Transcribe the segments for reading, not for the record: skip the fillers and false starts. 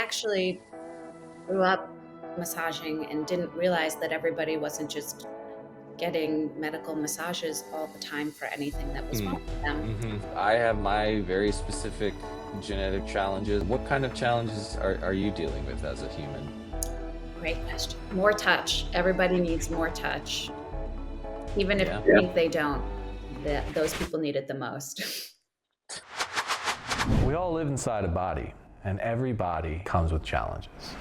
actually grew up massaging and didn't realize that everybody wasn't just getting medical massages all the time for anything that was wrong Mm. with them. I have my very specific genetic challenges. What kind of challenges are you dealing with as a human? Great question. More touch. Everybody needs more touch. Even if Yeah. you think they don't, those people need it the most. We all live inside a body, and every body comes with challenges.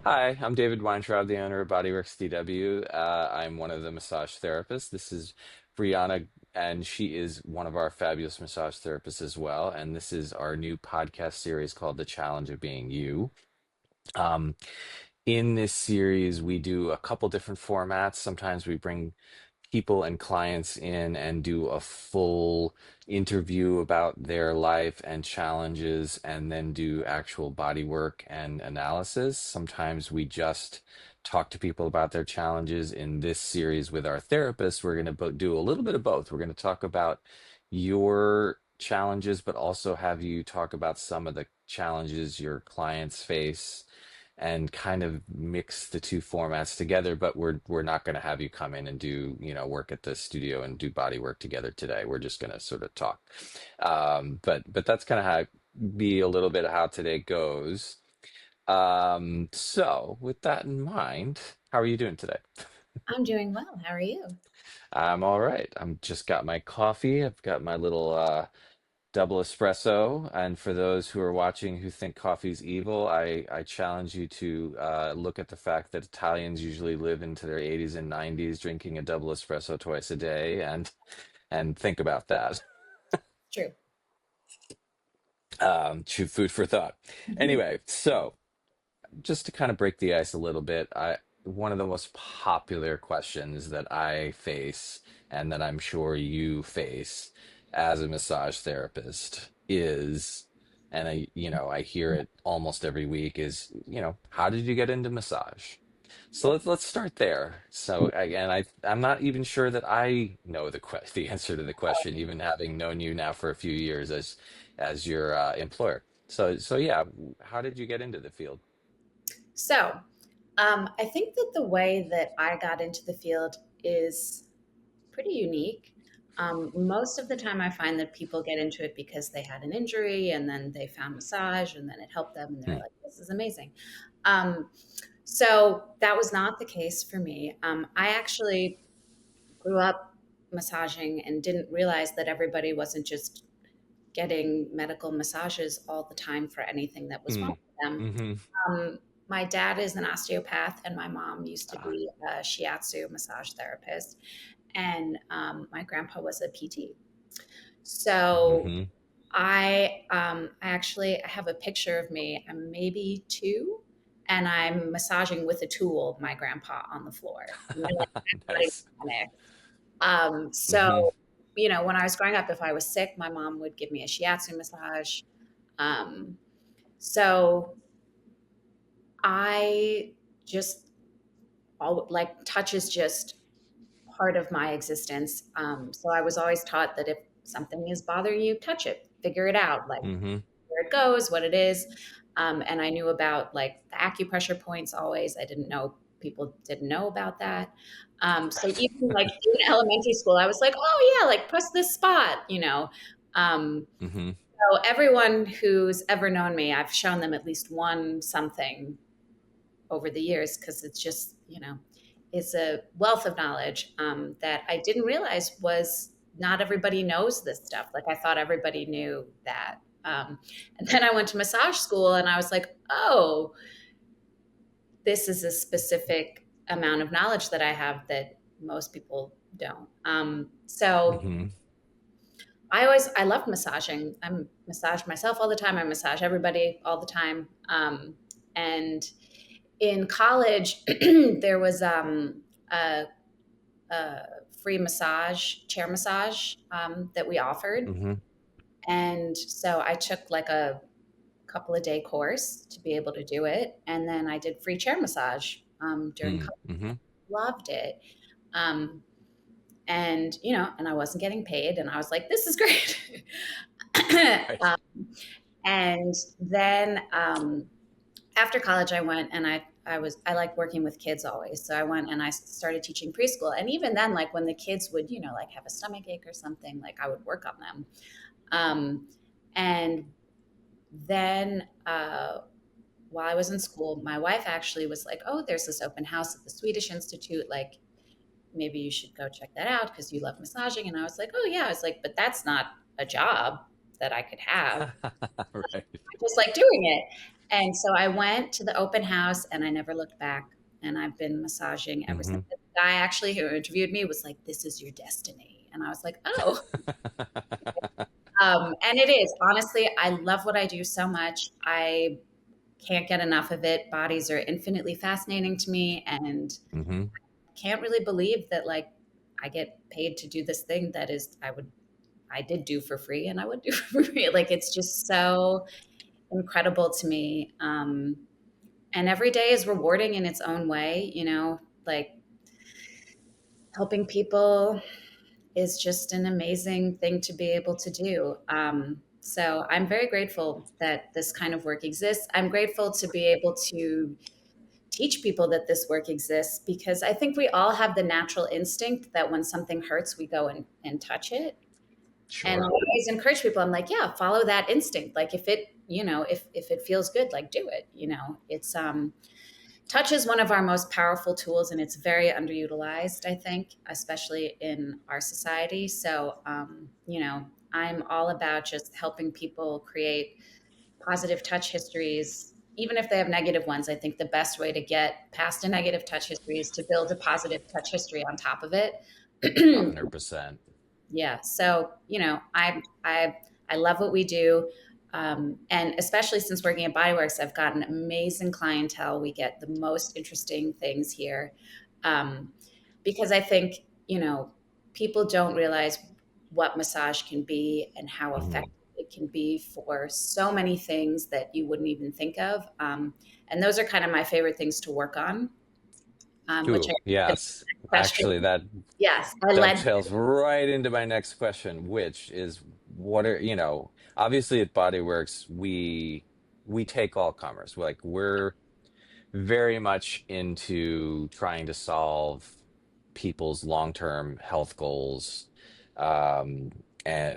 Hi, I'm David Weintraub, the owner of Bodyworks DW. I'm one of the massage therapists. This is Briana, and she is one of our fabulous massage therapists as well. And this is our new podcast series called The Challenge of Being You. Um, in this series, we do a couple different formats. Sometimes we bring people and clients in and do a full interview about their life and challenges, and then do actual body work and analysis. Sometimes we just talk to people about their challenges. In this series with our therapist, we're going to do a little bit of both. We're going to talk about your challenges, but also have you talk about some of the challenges your clients face and kind of mix the two formats together. But we're not going to have you come in and do, work at the studio and do body work together today. We're just going to sort of talk. But that's kind of how be a little bit of how today goes. So with that in mind, how are you doing today? I'm doing well. How are you? I'm all right. I'm just got my coffee. I've got my little double espresso. And for those who are watching who think coffee's evil, I challenge you to look at the fact that Italians usually live into their 80s and 90s drinking a double espresso twice a day, and think about that. True. Food for thought. Anyway, so just to kind of break the ice a little bit, I one of the most popular questions that I face and that I'm sure you face as a massage therapist is, and I hear it almost every week is, how did you get into massage? So let's start there. So again, I'm not even sure that I know the answer to the question, even having known you now for a few years as your employer. So yeah, how did you get into the field? So, I think that the way that I got into the field is pretty unique. Most of the time, I find that people get into it because they had an injury and then they found massage and then it helped them and they're Hmm. like, this is amazing. Um, so, that was not the case for me. I actually grew up massaging and didn't realize that everybody wasn't just getting medical massages all the time for anything that was wrong Hmm. with them. Hmm. My dad is an osteopath, and my mom used to Ah. be a shiatsu massage therapist, and my grandpa was a PT. So Hmm. I have a picture of me. I'm maybe two, and I'm massaging with a tool my grandpa on the floor. And they're like, everybody Nice. panicked. Hmm. So when I was growing up, if I was sick, my mom would give me a shiatsu massage. Um, so I just like touch is just part of my existence. So I was always taught that if something is bothering you, touch it, figure it out, like Hmm. where it goes, what it is. And I knew about like the acupressure points always. I didn't know people didn't know about that. So Right. even like in elementary school, I was like, oh yeah, like press this spot. Um, Hmm. so everyone who's ever known me, I've shown them at least one something over the years because it's just it's a wealth of knowledge that I didn't realize was not everybody knows this stuff. Like I thought everybody knew that. And then I went to massage school and I was like, oh, this is a specific amount of knowledge that I have that most people don't. So Hmm. I loved massaging. I massage myself all the time. I massage everybody all the time. And in college, there was a, a free chair massage that we offered. Hmm. And so I took like a couple of day course to be able to do it. And then I did free chair massage during college. Hmm. Loved it. Um, and I wasn't getting paid. And I was like, this is great. Right. um, and then after college, I went and I like working with kids always. So I went and I started teaching preschool. And even then, like when the kids would, like have a stomach ache or something, like I would work on them. Um, and then while I was in school, my wife actually was like, "Oh, there's this open house at the Swedish Institute. Like, maybe you should go check that out because you love massaging." And I was like, "Oh yeah." I was like, "But that's not a job that I could have. Right. I just like doing it." And so I went to the open house and I never looked back. And I've been massaging ever since. Hmm. The guy actually who interviewed me was like, "This is your destiny." And I was like, "Oh." And it is. Honestly, I love what I do so much. I can't get enough of it. Bodies are infinitely fascinating to me and Hmm. can't really believe that like I get paid to do this thing that is I did do for free and I would do for free. Like it's just so incredible to me. And every day is rewarding in its own way, like helping people is just an amazing thing to be able to do. So I'm very grateful that this kind of work exists. I'm grateful to be able to teach people that this work exists because I think we all have the natural instinct that when something hurts, we go and touch it. And I Sure. always encourage people, I'm like, yeah, follow that instinct. Like if it, if it feels good, like do it, it's, touch is one of our most powerful tools and it's very underutilized, I think, especially in our society. So, I'm all about just helping people create positive touch histories, even if they have negative ones. I think the best way to get past a negative touch history is to build a positive touch history on top of it. 100%. Yeah. So, I love what we do. And especially since working at Bodyworks, I've got an amazing clientele. We get the most interesting things here. Um, because I think, people don't realize what massage can be and how Hmm. effective it can be for so many things that you wouldn't even think of. And those are kind of my favorite things to work on, which I Ooh, yes. question. Actually, that Yes, I led. dovetails right into my next question, which is what are, obviously at Bodyworks, we take all comers. We're very much into trying to solve people's long-term health goals. Um,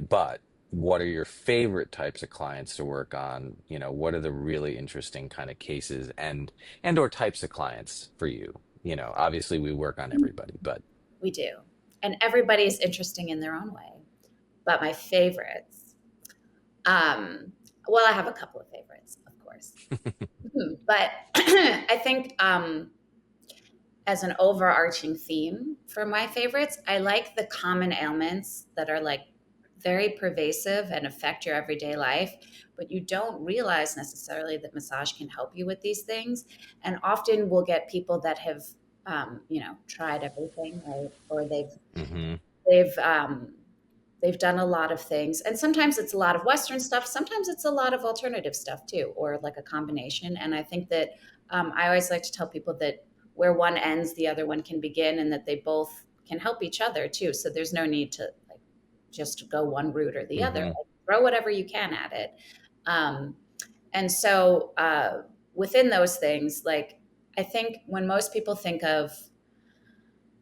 but what are your favorite types of clients to work on? What are the really interesting kind of cases and or types of clients for you? Obviously we work on everybody, but We do. And everybody's interesting in their own way. But my favorites, um, well, I have a couple of favorites, of course. But I think as an overarching theme for my favorites, I like the common ailments that are like very pervasive and affect your everyday life, but you don't realize necessarily that massage can help you with these things. And often we'll get people that have, tried everything, right? Or hmm. they've um, they've done a lot of things, and sometimes it's a lot of Western stuff. Sometimes it's a lot of alternative stuff too, or like a combination. And I think that I always like to tell people that where one ends, the other one can begin, and that they both can help each other too. So there's no need to like just go one route or the other. Hmm. Like, throw whatever you can at it. Um, and so within those things, like I think when most people think of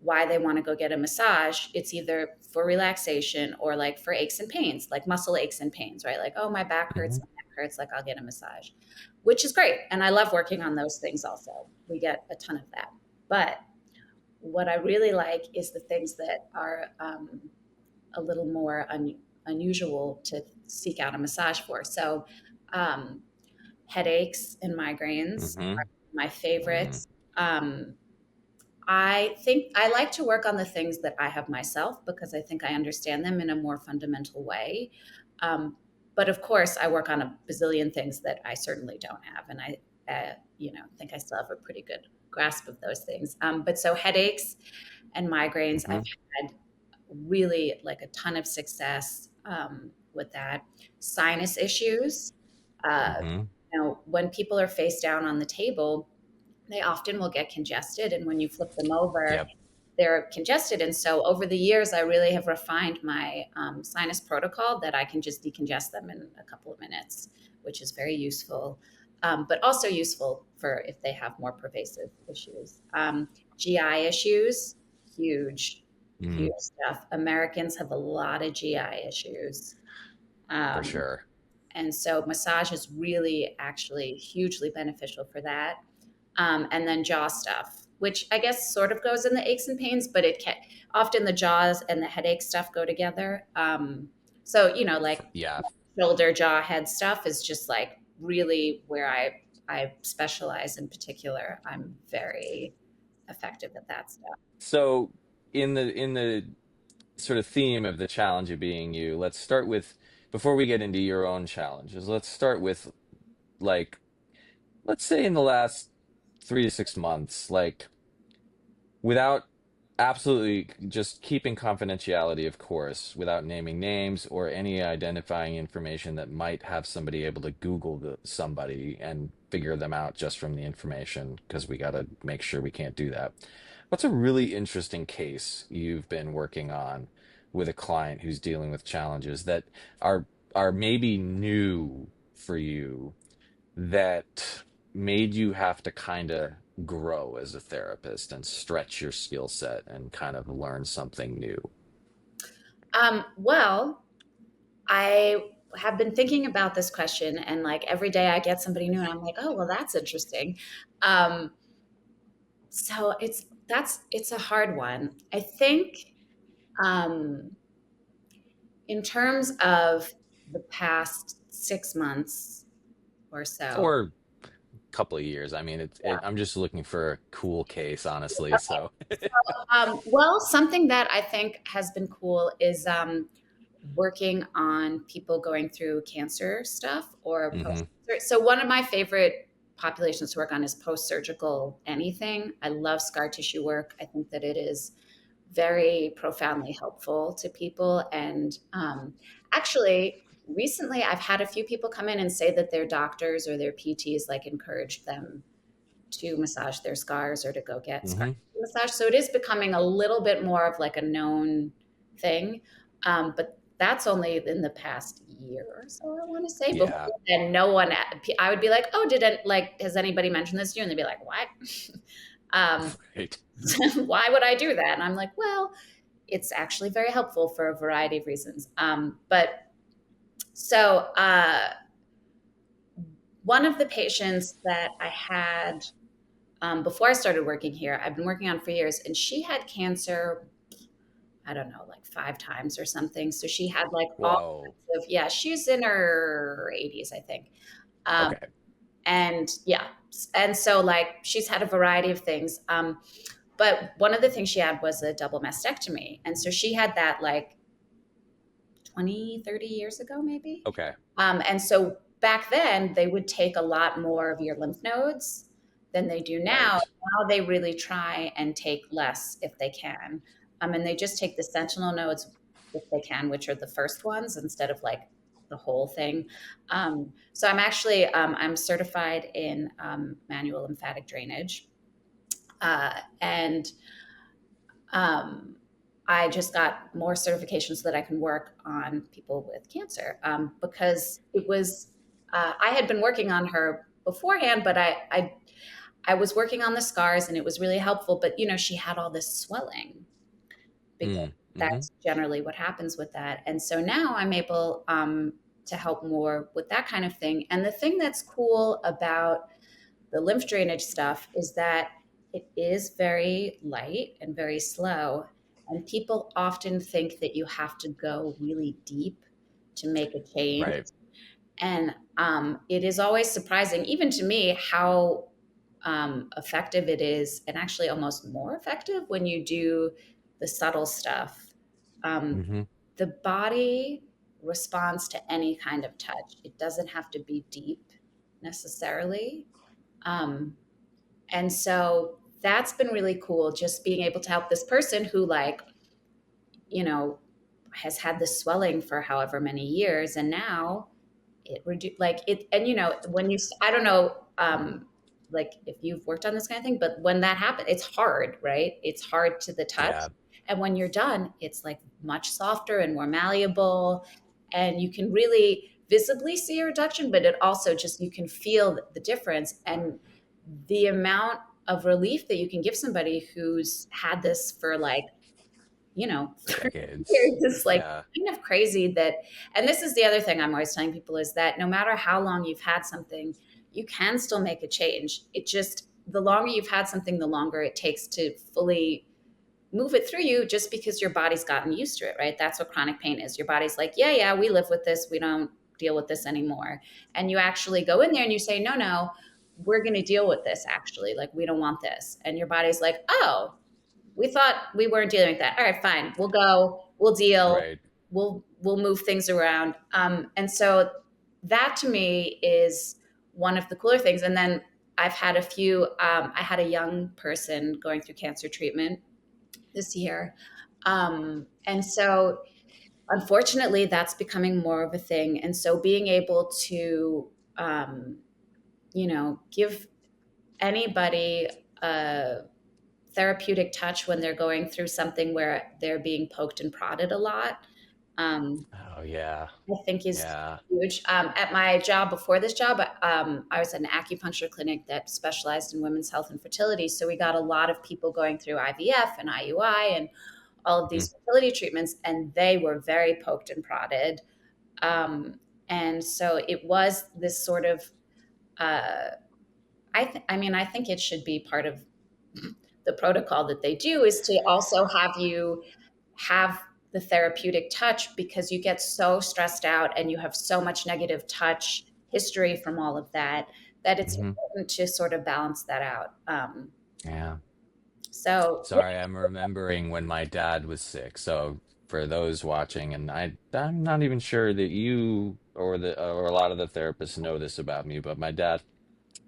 why they want to go get a massage, it's either for relaxation or like for aches and pains, like muscle aches and pains, right? Like, oh, my back hurts, Hmm. my neck hurts, like I'll get a massage, which is great. And I love working on those things also. We get a ton of that. But what I really like is the things that are a little more unusual to seek out a massage for. So, um, headaches and migraines Hmm. are my Hmm. favorites. I think I like to work on the things that I have myself because I think I understand them in a more fundamental way. Um, but of course, I work on a bazillion things that I certainly don't have, and I, think I still have a pretty good grasp of those things. But so headaches and migraines, I've Hmm. had really like a ton of success with that. Sinus issues, uh, Hmm. when people are face down on the table, they often will get congested. And when you flip them over, Yep. they're congested. And so over the years, I really have refined my sinus protocol that I can just decongest them in a couple of minutes, which is very useful, but also useful for if they have more pervasive issues. GI issues, huge, huge Mm, stuff. Americans have a lot of GI issues. for Um, sure. and so massage is really actually hugely beneficial for that. And then jaw stuff, which I guess sort of goes in the aches and pains, but it can often the jaws and the headache stuff go together. So like Yeah. shoulder, jaw, head stuff is just like really where I specialize in particular. I'm very effective at that stuff. So in the sort of theme of the challenge of being you, let's start with, before we get into your own challenges, let's start with, like, let's say in the last 3 to 6 months, like, without, absolutely just keeping confidentiality, of course, without naming names or any identifying information that might have somebody able to Google somebody and figure them out just from the information, because we got to make sure we can't do that. What's a really interesting case you've been working on with a client who's dealing with challenges that are are maybe new for you, that made you have to kind of grow as a therapist and stretch your skill set and kind of learn something new? Well, I have been thinking about this question, and like every day I get somebody new, and I'm like, oh, well, that's interesting. Um, so it's a hard one. I think um, in terms of the past 6 months or so. Or a couple of years. I mean, I'm just looking for a cool case, honestly. So, Well, something that I think has been cool is working on people going through cancer stuff or hmm, post. So one of my favorite populations to work on is post-surgical anything. I love scar tissue work. I think that it is very profoundly helpful to people. And actually, recently I've had a few people come in and say that their doctors or their PTs like encouraged them to massage their scars or to go get scar hmm, massage. So it is becoming a little bit more of like a known thing. But that's only in the past year or so, I want to say. Before yeah, then, no one, I would be like, oh, has anybody mentioned this to you? And they'd be like, what? um, right. why would I do that? And I'm like, well, it's actually very helpful for a variety of reasons. But so one of the patients that I had before I started working here, I've been working on for years, and she had cancer, I don't know, like 5 times or something. So she had like all Whoa. kinds of, yeah, she's in her 80s, I think. Um, Okay. and yeah, and so like she's had a variety of things. But one of the things she had was a double mastectomy. And so she had that like 20, 30 years ago, maybe. Okay. And so back then, they would take a lot more of your lymph nodes than they do now. Right. Now they really try and take less if they can. And they just take the sentinel nodes if they can, which are the first ones, instead of like the whole thing. So I'm certified in manual lymphatic drainage. And um, I just got more certifications so that I can work on people with cancer because it was I had been working on her beforehand, but I was working on the scars and it was really helpful. But she had all this swelling because Mm, hmm. that's generally what happens with that. And so now I'm able to help more with that kind of thing. And the thing that's cool about the lymph drainage stuff is that it is very light and very slow. And people often think that you have to go really deep to make a change. Right. And it is always surprising, even to me, how effective it is, and actually almost more effective when you do the subtle stuff. Um, Hmm. the body responds to any kind of touch, it doesn't have to be deep necessarily. Um, and so that's been really cool, just being able to help this person who, like, you know, has had this swelling for however many years. And now it reduced, like, it, and, when I don't know, like if you've worked on this kind of thing, but when that happens, it's hard, right? It's hard to the touch. Yeah. And when you're done, it's like much softer and more malleable. And you can really visibly see a reduction, but it also just, you can feel the difference. And the amount of relief that you can give somebody who's had this for like, 30 Decades. years is like Yeah. kind of crazy that, and this is the other thing I'm always telling people is that no matter how long you've had something, you can still make a change. It just, the longer you've had something, the longer it takes to fully move it through you just because your body's gotten used to it, right? That's what chronic pain is. Your body's like, yeah, yeah, we live with this. We don't deal with this anymore. And you actually go in there and you say, no, no, we're going to deal with this actually. Like, we don't want this. And your body's like, oh, we thought we weren't dealing with that. All right, fine. We'll go, we'll deal, Right. we'll move things around. And so that to me is one of the cooler things. And then I've had a few, I had a young person going through cancer treatment this year. And so unfortunately, that's becoming more of a thing. And so being able to, give anybody a therapeutic touch when they're going through something where they're being poked and prodded a lot, um, Oh yeah. I think is Yeah. huge. At my job before this job, I was at an acupuncture clinic that specialized in women's health and fertility. So we got a lot of people going through IVF and IUI and all of these Mhm. fertility treatments, and they were very poked and prodded. Um, and so it was this sort of, uh, I think it should be part of the protocol that they do is to also have you have the therapeutic touch because you get so stressed out and you have so much negative touch history from all of that that it's Mhm. important to sort of balance that out. Yeah. So yeah, Sorry, I'm remembering when my dad was sick. So for those watching, and I'm not even sure that you or the or a lot of the therapists know this about me, but my dad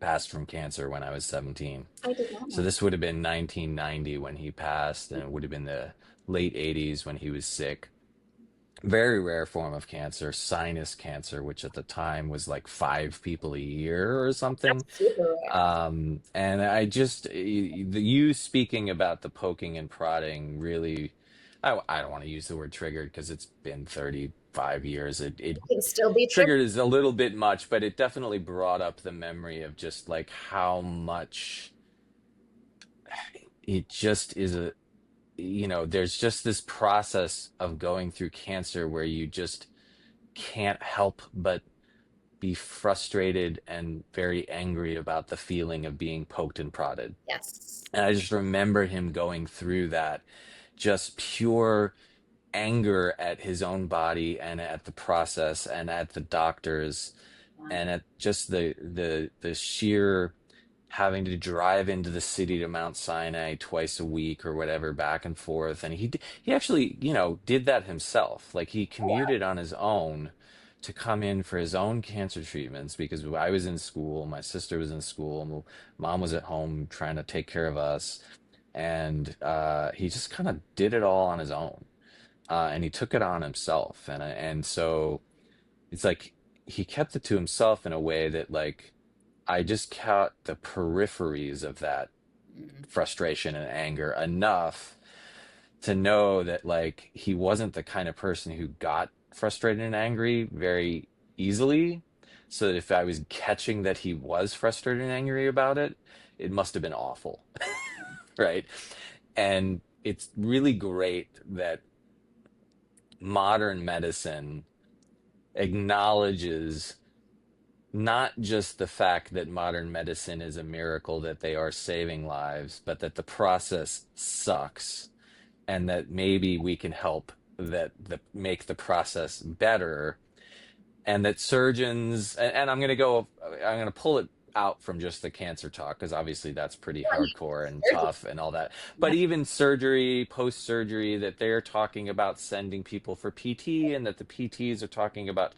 passed from cancer when I was 17. I did not So know. this would have been 1990 when he passed, and it would have been the late 80s when he was sick. Very rare form of cancer, sinus cancer, which at the time was like 5 people a year or That's something. super rare. And I just, you speaking about the poking and prodding really, I don't want to use the word triggered because it's been 35 years. It It can still be triggered. triggered is a little bit much, but it definitely brought up the memory of just like how much it just is there's just this process of going through cancer where you just can't help but be frustrated and very angry about the feeling of being poked and prodded. Yes. And I just remember him going through that, just pure anger at his own body and at the process and at the doctors Wow. and at just the sheer having to drive into the city to Mount Sinai twice a week or whatever, back and forth. And he actually, did that himself. Like he commuted on his own to come in for his own cancer treatments because I was in school, my sister was in school, mom was at home trying to take care of us. And he just kind of did it all on his own. And he took it on himself. And so it's like he kept it to himself in a way that like I just caught the peripheries of that Mm. frustration and anger enough to know that like he wasn't the kind of person who got frustrated and angry very easily. So that if I was catching that he was frustrated and angry about it, it must have been awful, right? And it's really great that modern medicine acknowledges not just the fact that modern medicine is a miracle, that they are saving lives, but that the process sucks and that maybe we can help make the process better, and that surgeons and I'm going to pull it out from just the cancer talk because obviously that's pretty hardcore and tough and all that, Yeah. but even surgery, post surgery, that they're talking about sending people for PT and that the PTs are talking about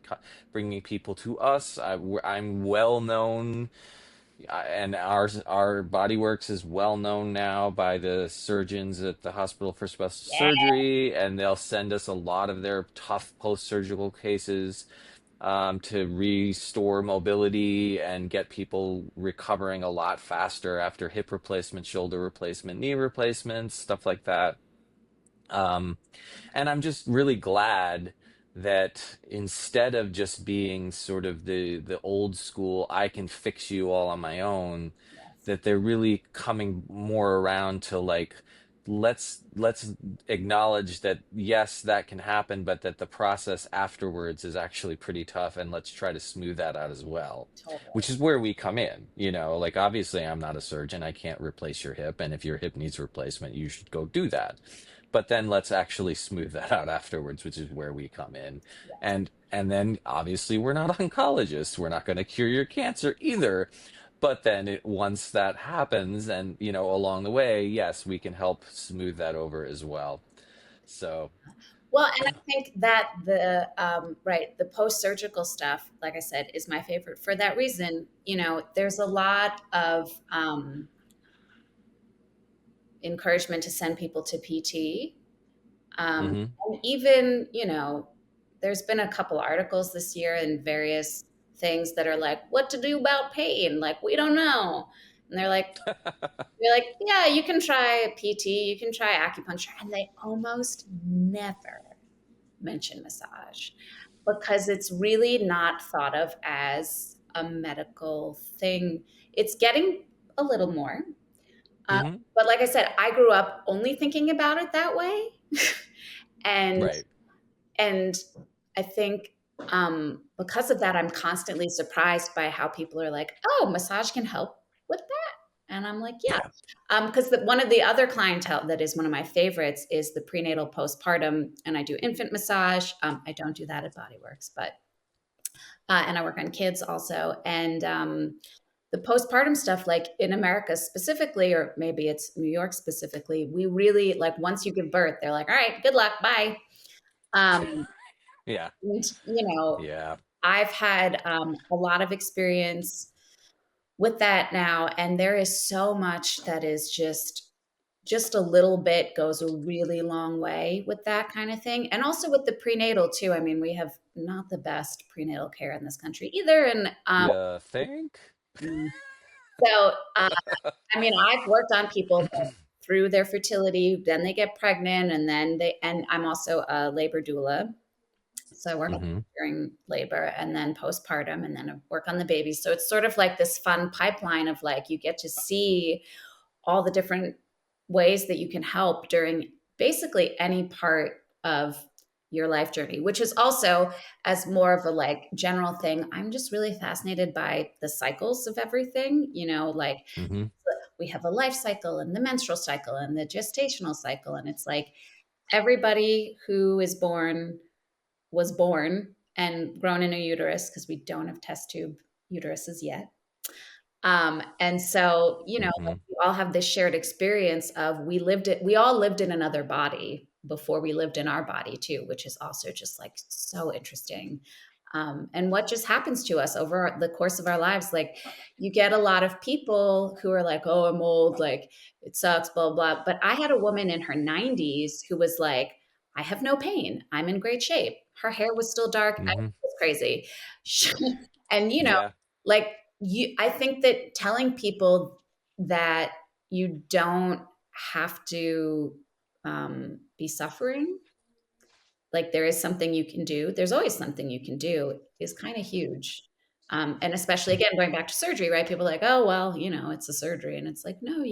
bringing people to us. I'm well known, and our Bodyworks is well known now by the surgeons at the hospital for special Yeah. surgery, and they'll send us a lot of their tough post-surgical cases to restore mobility and get people recovering a lot faster after hip replacement, shoulder replacement, knee replacements, stuff like that. Um, and I'm just really glad that instead of just being sort of the old school, I can fix you all on my own, that they're really coming more around to like, let's acknowledge that yes, that can happen, but that the process afterwards is actually pretty tough, and let's try to smooth that out as well. Which Totally. is where we come in, like obviously I'm not a surgeon, I can't replace your hip, and if your hip needs replacement, you should go do that. But then let's actually smooth that out afterwards, which is where we come in. Yes. And then obviously we're not oncologists, we're not going to cure your cancer either, but then once that happens, and along the way, yes, we can help smooth that over as well. So Well, and I think that the post surgical stuff, like I said, is my favorite for that reason. There's a lot of encouragement to send people to PT. hmm And even, there's been a couple articles this year and various things that are like, what to do about pain? Like, we don't know. And they're like, yeah, you can try PT, you can try acupuncture. And they almost never mention massage because it's really not thought of as a medical thing. It's getting a little more. Uh, hmm but like I said, I grew up only thinking about it that way. and right. and I think because of that, I'm constantly surprised by how people are like, "Oh, massage can help with that," and I'm like, "Yeah," Yeah. because one of the other clientele that is one of my favorites is the prenatal postpartum, and I do infant massage. I don't do that at Bodyworks, but and I work on kids also, and the postpartum stuff, like in America specifically, or maybe it's New York specifically, we really like once you give birth, they're like, "All right, good luck, bye." Um, Yeah. and Yeah. I've had a lot of experience with that now, and there is so much that is just a little bit goes a really long way with that kind of thing, and also with the prenatal too. I mean, we have not the best prenatal care in this country either, and You think? so I mean, I've worked on people that through their fertility, then they get pregnant, and I'm also a labor doula. So I work hmm during labor and then postpartum and then I work on the baby. So it's sort of like this fun pipeline of like you get to see all the different ways that you can help during basically any part of your life journey, which is also as more of a like general thing. I'm just really fascinated by the cycles of everything, like hmm we have a life cycle and the menstrual cycle and the gestational cycle. And it's like everybody who is born was born and grown in a uterus because we don't have test tube uteruses yet. And so, hmm we all have this shared experience of we all lived in another body before we lived in our body too, which is also just like so interesting. And what just happens to us over the course of our lives. Like you get a lot of people who are like, oh, I'm old, like it sucks, blah, blah. But I had a woman in her 90s who was like, I have no pain. I'm in great shape. Her hair was still dark. I hmm was crazy. And, Yeah. like I think that telling people that you don't have to be suffering, like there is something you can do, there's always something you can do, is kind of huge. And especially again, going back to surgery, right? People are like, oh, well, it's a surgery. And it's like, no,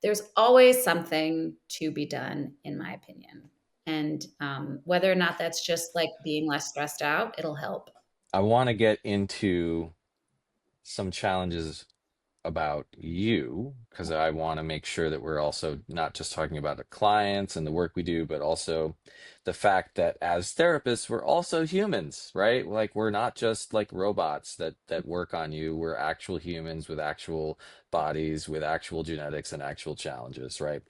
there's always something to be done, in my opinion. And whether or not that's just like being less stressed out, it'll help. I want to get into some challenges about you because I want to make sure that we're also not just talking about the clients and the work we do, but also the fact that as therapists, we're also humans, right? Like we're not just like robots that work on you. We're actual humans with actual bodies, with actual genetics and actual challenges, right?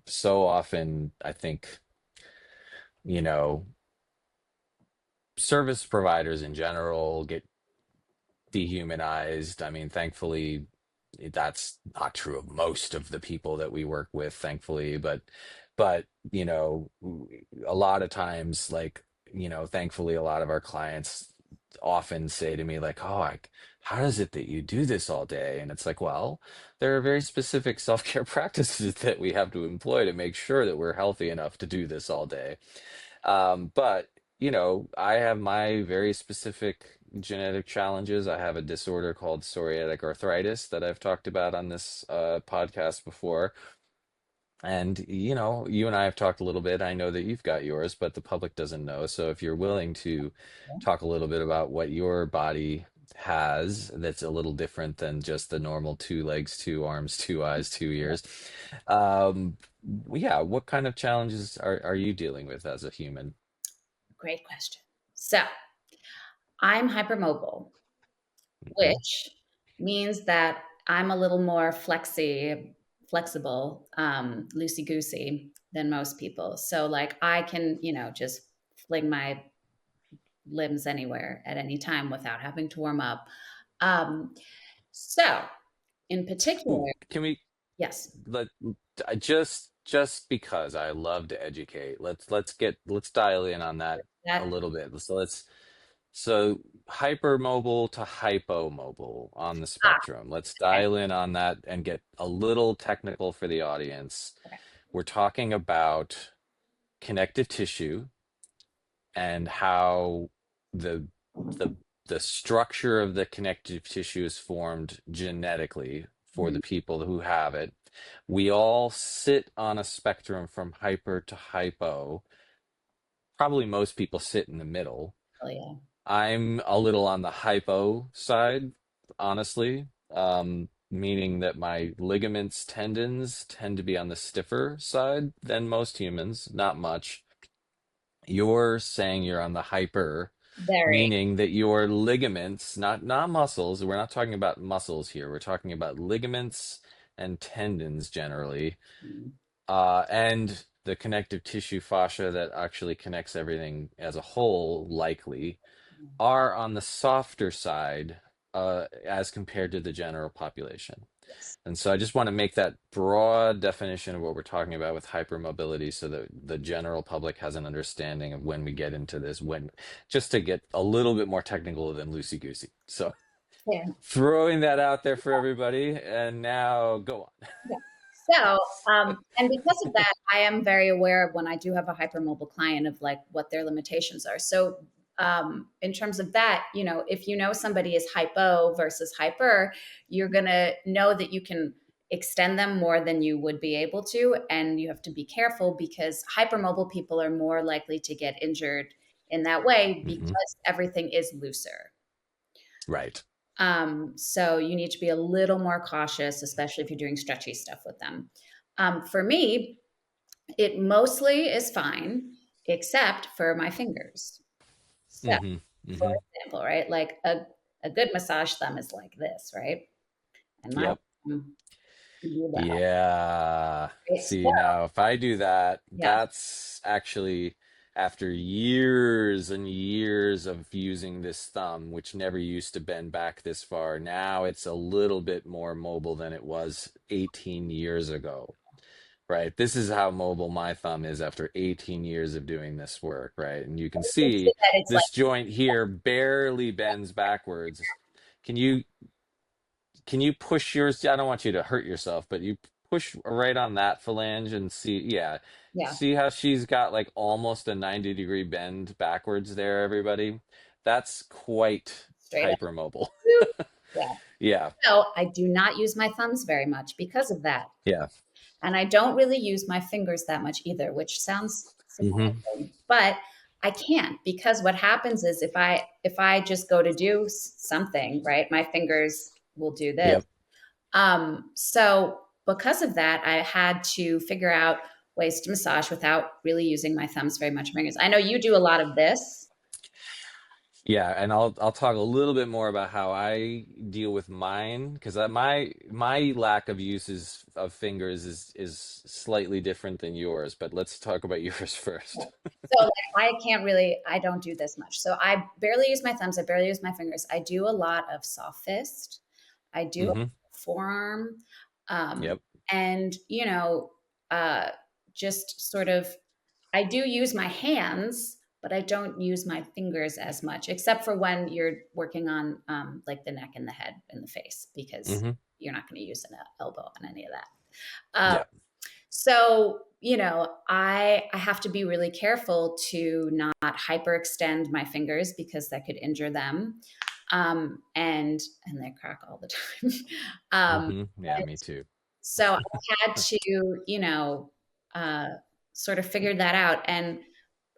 So often, I think, you know, service providers in general get dehumanized. I mean, thankfully, that's not true of most of the people that we work with, thankfully, but a lot of times, like, thankfully, a lot of our clients often say to me, like, oh, how does it that you do this all day? And it's like, well, there are very specific self-care practices that we have to employ to make sure that we're healthy enough to do this all day. But I have my very specific genetic challenges. I have a disorder called psoriatic arthritis that I've talked about on this podcast before. And, you and I have talked a little bit. I know that you've got yours, but the public doesn't know. So if you're willing to talk a little bit about what your body has that's a little different than just the normal two legs, two arms, two eyes, two ears. Um, yeah, what kind of challenges are you dealing with as a human? Great question. So I'm hypermobile, Hmm. which means that I'm a little more flexible, loosey goosey than most people. So like I can, just fling my limbs anywhere at any time without having to warm up. Um, so in Ooh, particular, can we yes, let I just because I love to educate, let's dial in on that a that little bit. So hypermobile to hypomobile on the ah, spectrum. Let's okay, dial in on that and get a little technical for the audience. okay. We're talking about connective tissue and how the the the structure of the connective tissue is formed genetically for the Mhm. people who have it. We all sit on a spectrum from hyper to hypo. Probably most people sit in the middle. Oh yeah, I'm a little on the hypo side, honestly, meaning that my ligaments, tendons tend to be on the stiffer side than most humans, not much. You're saying you're on the hyper, very. meaning that your ligaments, not muscles, we're not talking about muscles here. We're talking about ligaments and tendons generally, Mm, and the connective tissue fascia that actually connects everything as a whole, likely mm, are on the softer side as compared to the general population. yes. And so I just want to make that broad definition of what we're talking about with hypermobility so that the general public has an understanding of when we get into this, when just to get a little bit more technical than loosey goosey. So Yeah. throwing that out there for everybody. And now go on. Yeah. So, and because of that, I am very aware of when I do have a hypermobile client of like what their limitations are. So, in terms of that, if you know somebody is hypo versus hyper, you're going to know that you can extend them more than you would be able to. And you have to be careful because hypermobile people are more likely to get injured in that way Hmm. because everything is looser. Right. So you need to be a little more cautious, especially if you're doing stretchy stuff with them. For me, it mostly is fine, except for my fingers. So, Hmm. for Hmm. example, right, like a good massage thumb is like this, right? And my Yep. thumb can do that, Yeah. right? So, See, now if I do that, yeah, that's actually after years and years of using this thumb, which never used to bend back this far. Now it's a little bit more mobile than it was 18 years ago, right? This is how mobile my thumb is after 18 years of doing this work, right? And you can you can see see that it's like, this joint here barely bends backwards. Can you can you push yours? I don't want you to hurt yourself, but you push right on that phalange and see, yeah. yeah, See how she's got like almost a 90-degree bend backwards there, everybody? That's quite straight up. hypermobile. Yeah. Yeah. So I do not use my thumbs very much because of that. Yeah. And I don't really use my fingers that much either, which sounds Hmm. surprising, but I can't because what happens is if I just go to do something, right, my fingers will do this. Yep. So because of that, I had to figure out ways to massage without really using my thumbs very much. Fingers. I know you do a lot of this. Yeah, and I'll talk a little bit more about how I deal with mine because my lack of uses of fingers is slightly different than yours, but let's talk about yours first. So like, I don't do this much. So I barely use my thumbs. I barely use my fingers. I do a lot of soft fist. I do a Hmm. forearm. Um, Yep. and, uh, just sort of, I do use my hands, but I don't use my fingers as much, except for when you're working on like the neck and the head and the face, because Hmm. you're not going to use an elbow on any of that. Uh, Yep. So, I have to be really careful to not hyperextend my fingers because that could injure them. And they crack all the time. Yeah, me too. So I had to, uh, sort of figure that out. And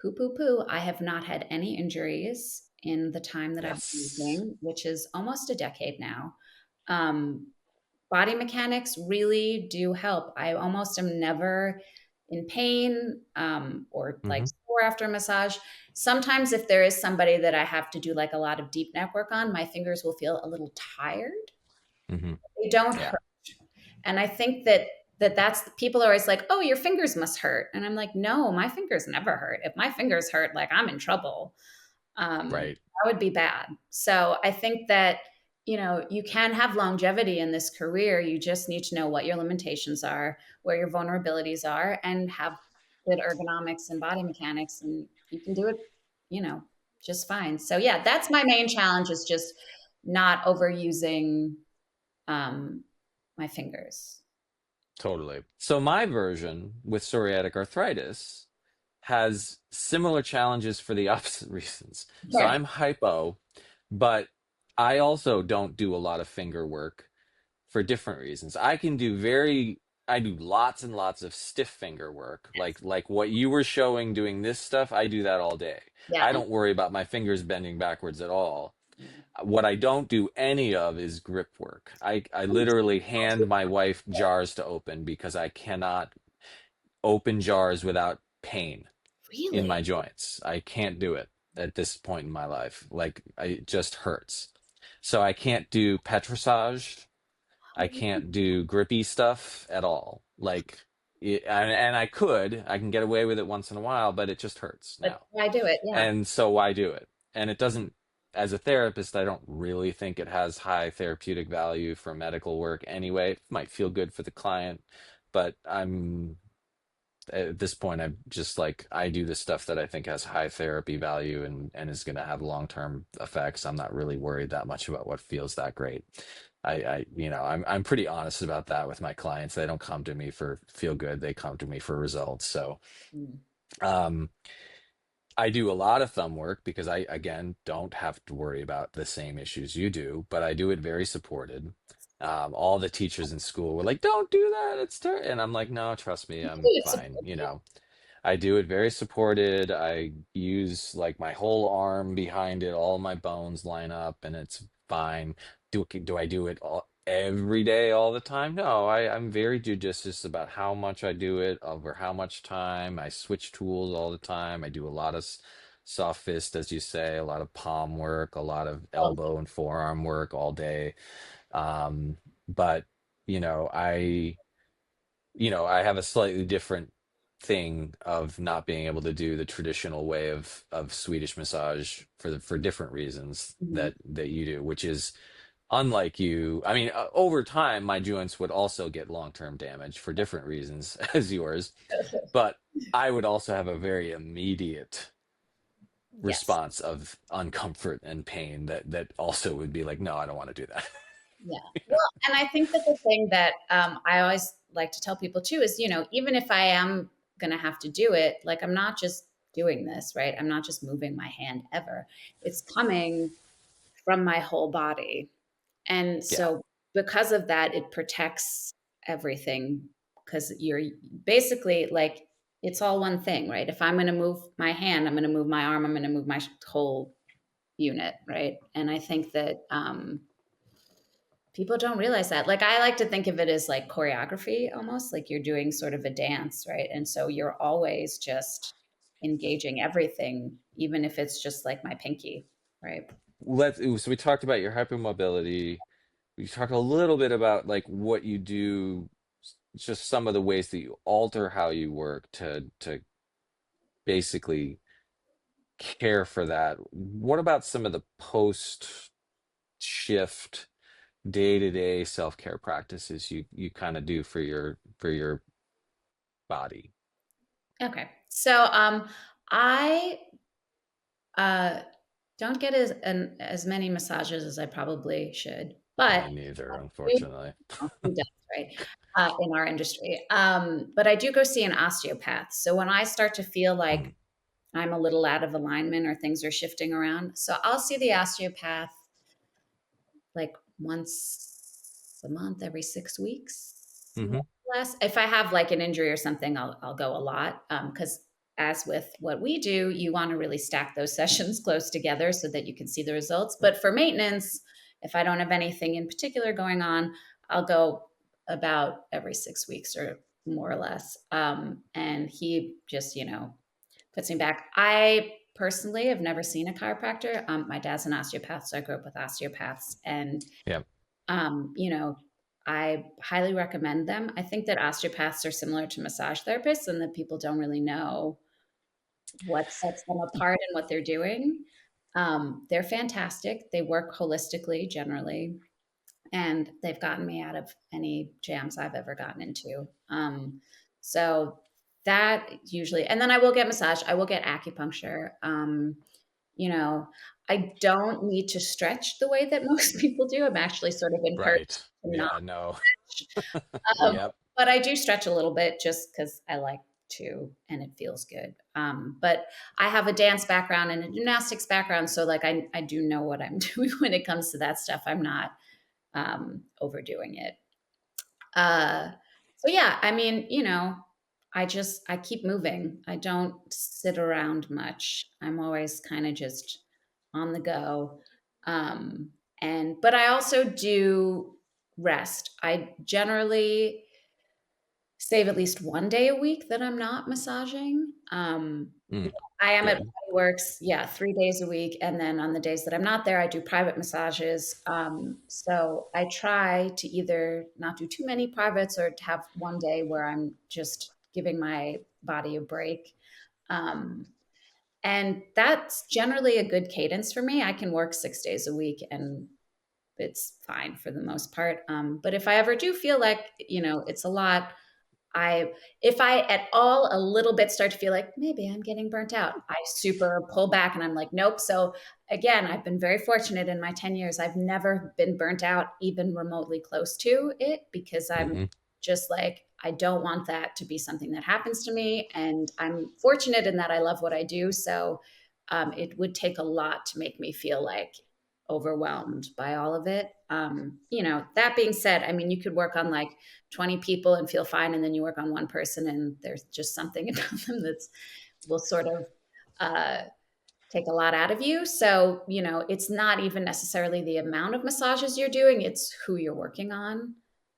poo, poo, poo, I have not had any injuries in the time that I've been Yes. using, which is almost a decade now. Um, Body mechanics really do help. I almost am never in pain, or like Hmm. sore after massage. Sometimes, if there is somebody that I have to do like a lot of deep neck work on, my fingers will feel a little tired. Hmm. They don't Yeah. hurt. And I think that's people are always like, "Oh, your fingers must hurt." And I'm like, "No, my fingers never hurt. If my fingers hurt, like I'm in trouble." Right. That would be bad. So I think that, you can have longevity in this career. You just need to know what your limitations are, where your vulnerabilities are, and have good ergonomics and body mechanics, and you can do it, you know, just fine. So yeah, that's my main challenge, is just not overusing um, my fingers. Totally. So my version with psoriatic arthritis has similar challenges for the opposite reasons. So Okay. I'm hypo, but I also don't do a lot of finger work for different reasons. I do lots and lots of stiff finger work. Like what you were showing doing this stuff, I do that all day. Yeah. I don't worry about my fingers bending backwards at all. What I don't do any of is grip work. I literally hand my wife jars to open because I cannot open jars without pain in Really? my joints. I can't do it at this point in my life. It just hurts. So I can't do petrissage. I can't do grippy stuff at all. And I can get away with it once in a while, but it just hurts But now. I do it. Yeah. And so why do it? And it doesn't, as a therapist, I don't really think it has high therapeutic value for medical work anyway. It might feel good for the client, but at this point, I'm just like, I do the stuff that I think has high therapy value and is going to have long-term effects. I'm not really worried that much about what feels that great. I'm pretty honest about that with my clients. They don't come to me for feel good. They come to me for results. So, Mm. um, I do a lot of thumb work because I, again, don't have to worry about the same issues you do, but I do it very supported. All the teachers in school were like, "Don't do that. It's terrible." And I'm like, "No, trust me, I'm It's fine." I do it very supported. I use like my whole arm behind it, all my bones line up, and it's fine. Do I do it every day, all the time? No, I'm very judicious about how much I do it, over how much time. I switch tools all the time. I do a lot of soft fist, as you say, a lot of palm work, a lot of oh, elbow and forearm work all day. But you know, I I have a slightly different thing of not being able to do the traditional way of Swedish massage for different reasons mhm. that you do, which is unlike you. I mean, over time, my joints would also get long-term damage for different reasons as yours, but I would also have a very immediate Yes. response of uncomfort and pain that also would be like, no, I don't want to do that. Yeah. Well, and I think that the thing that I always like to tell people too is, even if I am going to have to do it, like I'm not just doing this, right? I'm not just moving my hand ever. It's coming from my whole body. And Yeah. so because of that, it protects everything, because you're basically like, it's all one thing, right? If I'm going to move my hand, I'm going to move my arm, I'm going to move my whole unit, right? And I think that people don't realize that. Like, I like to think of it as like choreography, almost like you're doing sort of a dance, right? And so you're always just engaging everything, even if it's just like my pinky, right? So we talked about your hypermobility. We talked a little bit about like what you do, just some of the ways that you alter how you work to basically care for that. What about some of the post shift day-to-day self-care practices you kind of do for your body? Okay. So I uh don't get as many massages as I probably should, but Me neither, who unfortunately. who does, right? in our industry. But I do go see an osteopath. So when I start to feel like Mm, I'm a little out of alignment or things are shifting around, so I'll see the osteopath like once a month, every 6 weeks, more hmm or less. If I have like an injury or something, I'll go a lot because as with what we do, you want to really stack those sessions close together so that you can see the results. But for maintenance, if I don't have anything in particular going on, I'll go about every 6 weeks or more or less. And he just, puts me back. I personally have never seen a chiropractor. My dad's an osteopath, so I grew up with osteopaths, and Yeah. you know, I highly recommend them. I think that osteopaths are similar to massage therapists, and that people don't really know what sets them apart and what they're doing. They're fantastic. They work holistically generally, and they've gotten me out of any jams I've ever gotten into. So that usually, and then I will get massage. I will get acupuncture. You know, I don't need to stretch the way that most people do. I'm actually sort of encouraged Right. to not Yeah. No. stretch. Um, Yep. but I do stretch a little bit just because I like to and it feels good. But I have a dance background and a gymnastics background. So like I do know what I'm doing when it comes to that stuff. I'm not overdoing it. Uh, so yeah, I mean, I keep moving. I don't sit around much. I'm always kind of just on the go. Um, but I also do rest. I generally save at least one day a week that I'm not massaging. Mm, I am at good. Bodyworks, yeah, 3 days a week, and then on the days that I'm not there, I do private massages. So I try to either not do too many privates or to have one day where I'm just giving my body a break. Um, and that's generally a good cadence for me. I can work 6 days a week and it's fine for the most part. But if I ever do feel like, it's a lot, I if I at all a little bit start to feel like maybe I'm getting burnt out, I super pull back and I'm like, nope. So again, I've been very fortunate in my 10 years. I've never been burnt out even remotely close to it because I'm Hmm. just like, I don't want that to be something that happens to me. And I'm fortunate in that I love what I do. So it would take a lot to make me feel like overwhelmed by all of it. That being said, I mean, you could work on like 20 people and feel fine, and then you work on one person and there's just something about them that's will sort of uh, take a lot out of you. So it's not even necessarily the amount of massages you're doing, it's who you're working on,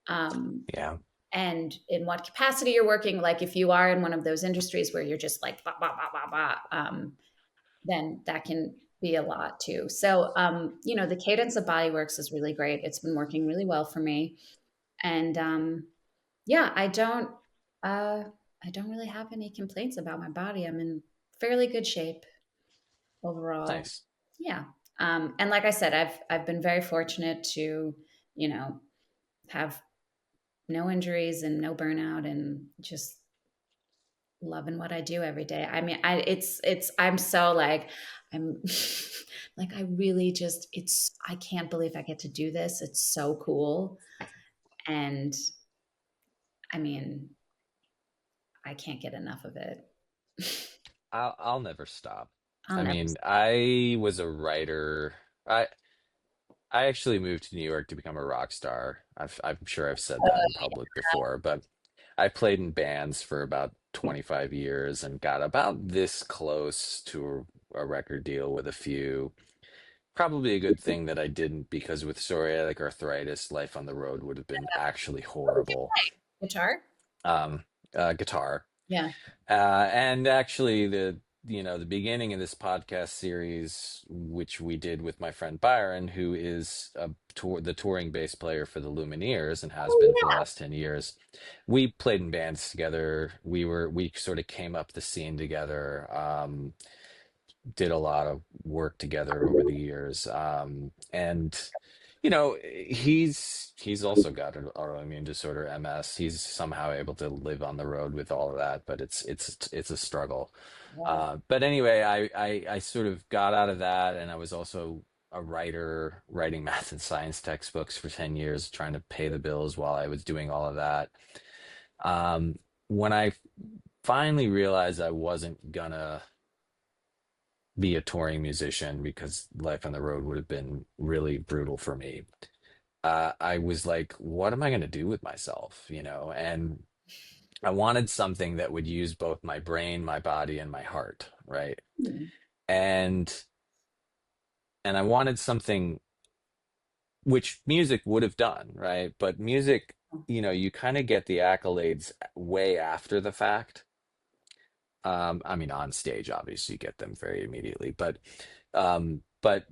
um, Yeah. and in what capacity you're working. Like if you are in one of those industries where you're just like bah, bah, bah, bah, bah, then that can be a lot too. So the cadence of Bodyworks is really great. It's been working really well for me, and yeah, uh I don't really have any complaints about my body. I'm in fairly good shape overall. Nice. Yeah. And like I said, I've been very fortunate to, you know, have no injuries and no burnout and just loving what I do every day. I mean, I'm so like I'm like I really just I can't believe I get to do this. It's so cool. And I mean, I can't get enough of it. I'll never stop. I'll I never. mean, I was a writer. I actually moved to New York to become a rock star. I'm sure I've said that in public before, but I played in bands for about 25 years and got about this close to a record deal with a few. Probably a good thing that I didn't, because with psoriatic arthritis, life on the road would have been actually What would you horrible. play? Guitar? Um, Guitar. Yeah. And actually, the beginning of this podcast series, which we did with my friend Byron, who is the touring bass player for the Lumineers and has been for the Oh last 10 years, we played in bands together. We sort of came up the scene together. Did a lot of work together over the years. And he's also got an autoimmune disorder, MS. He's somehow able to live on the road with all of that, but it's a struggle. yeah. But anyway, I sort of got out of that, and I was also a writer writing math and science textbooks for 10 years, trying to pay the bills while I was doing all of that. When I finally realized I wasn't gonna be a touring musician because life on the road would have been really brutal for me, I was like, what am I going to do with myself? And I wanted something that would use both my brain, my body, and my heart, right? Hmm. And I wanted something which music would have done, right? But music, you kind of get the accolades way after the fact. I mean, on stage, obviously, you get them very immediately, but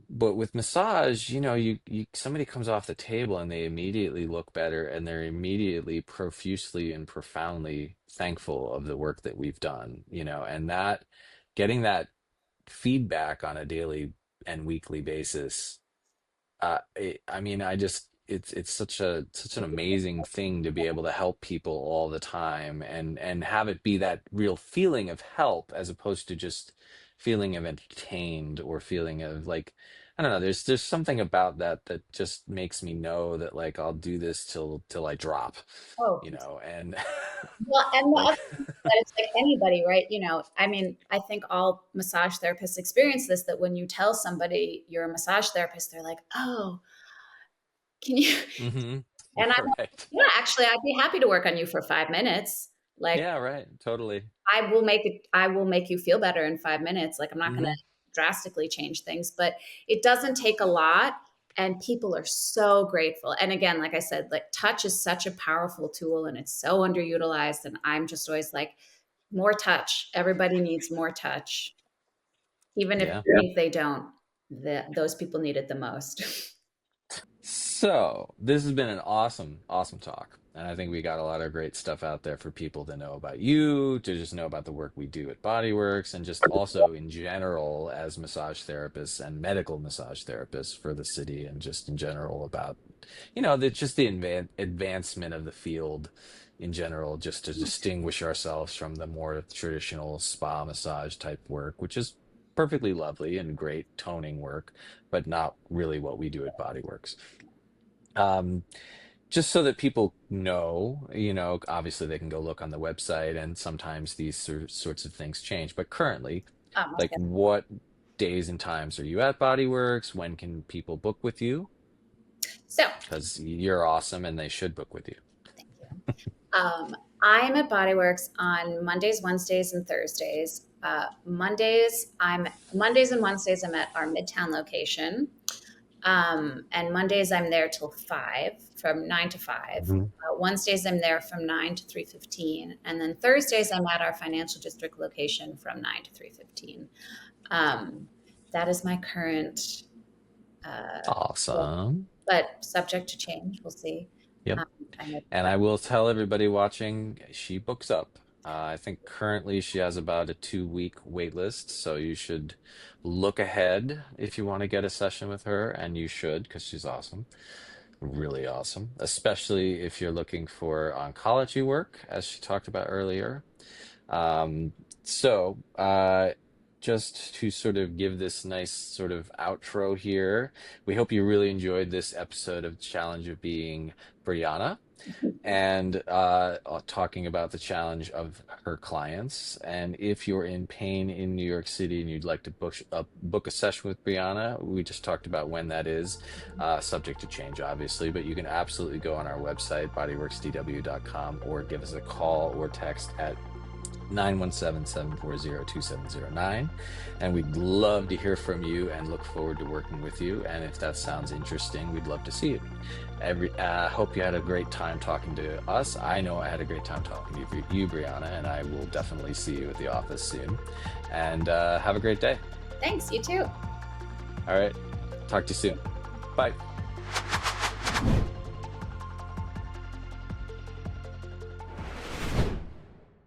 with massage, you somebody comes off the table and they immediately look better, and they're immediately profusely and profoundly thankful of the work that we've done, and that getting that feedback on a daily and weekly basis. I mean, it's such an amazing thing to be able to help people all the time, and have it be that real feeling of help as opposed to just feeling of entertained or feeling of like, I don't know, there's something about that that just makes me know that like I'll do this till I drop, Oh, and well, and the like other thing is that it's like anybody, right? I mean, I think all massage therapists experience this, that when you tell somebody you're a massage therapist, they're like, "Oh, can you?" hmm And I'm like, right. "Yeah, actually, I'd be happy to work on you for 5 minutes. Like, Yeah, right, totally. I will make you feel better in 5 minutes. Like, I'm not going hmm to drastically change things, but it doesn't take a lot." And people are so grateful. And again, like I said, like touch is such a powerful tool and it's so underutilized. And I'm just always like, more touch. Everybody needs more touch. Even if Yeah. you think they don't, those people need it the most. So, this has been an awesome, awesome talk. And I think we got a lot of great stuff out there for people to know about you, to just know about the work we do at Bodyworks, and just also in general as massage therapists and medical massage therapists for the city, and just in general about, just the advancement of the field in general, just to distinguish ourselves from the more traditional spa massage type work, which is perfectly lovely and great toning work, but not really what we do at Bodyworks. Um, just so that people know, obviously they can go look on the website, and sometimes these sorts of things change. But currently, Most like, definitely. what days and times are you at Bodyworks? When can people book with you? So, Because you're awesome and they should book with you. thank you. I'm at Bodyworks on Mondays, Wednesdays, and Thursdays. Mondays and Wednesdays I'm at our Midtown location. And Mondays I'm there till 5, from 9 to 5. Mhm. Wednesdays I'm there from 9 to 3:15, and then Thursdays I'm at our financial district location from 9 to 3:15. Um, that is my current, uh, Awesome. but subject to change. We'll see. Yep. Um, I know. And I will tell everybody watching, she books up. I think currently she has about a 2 week wait list, so you should look ahead if you want to get a session with her, and you should because she's awesome, really awesome, especially if you're looking for oncology work, as she talked about earlier. Um, so, just to sort of give this nice sort of outro here, we hope you really enjoyed this episode of Challenge of Being Briana, and talking about the challenge of her clients. And if you're in pain in New York City and you'd like to book a session with Briana, we just talked about when that is, subject to change, obviously, but you can absolutely go on our website, bodyworksdw.com, or give us a call or text at 917-740-2709, and we'd love to hear from you and look forward to working with you. And if that sounds interesting, we'd love to see you. Hope you had a great time talking to us. I know I had a great time talking to you, Briana, and I will definitely see you at the office soon. And have a great day. Thanks. You too. All right, talk to you soon. Bye.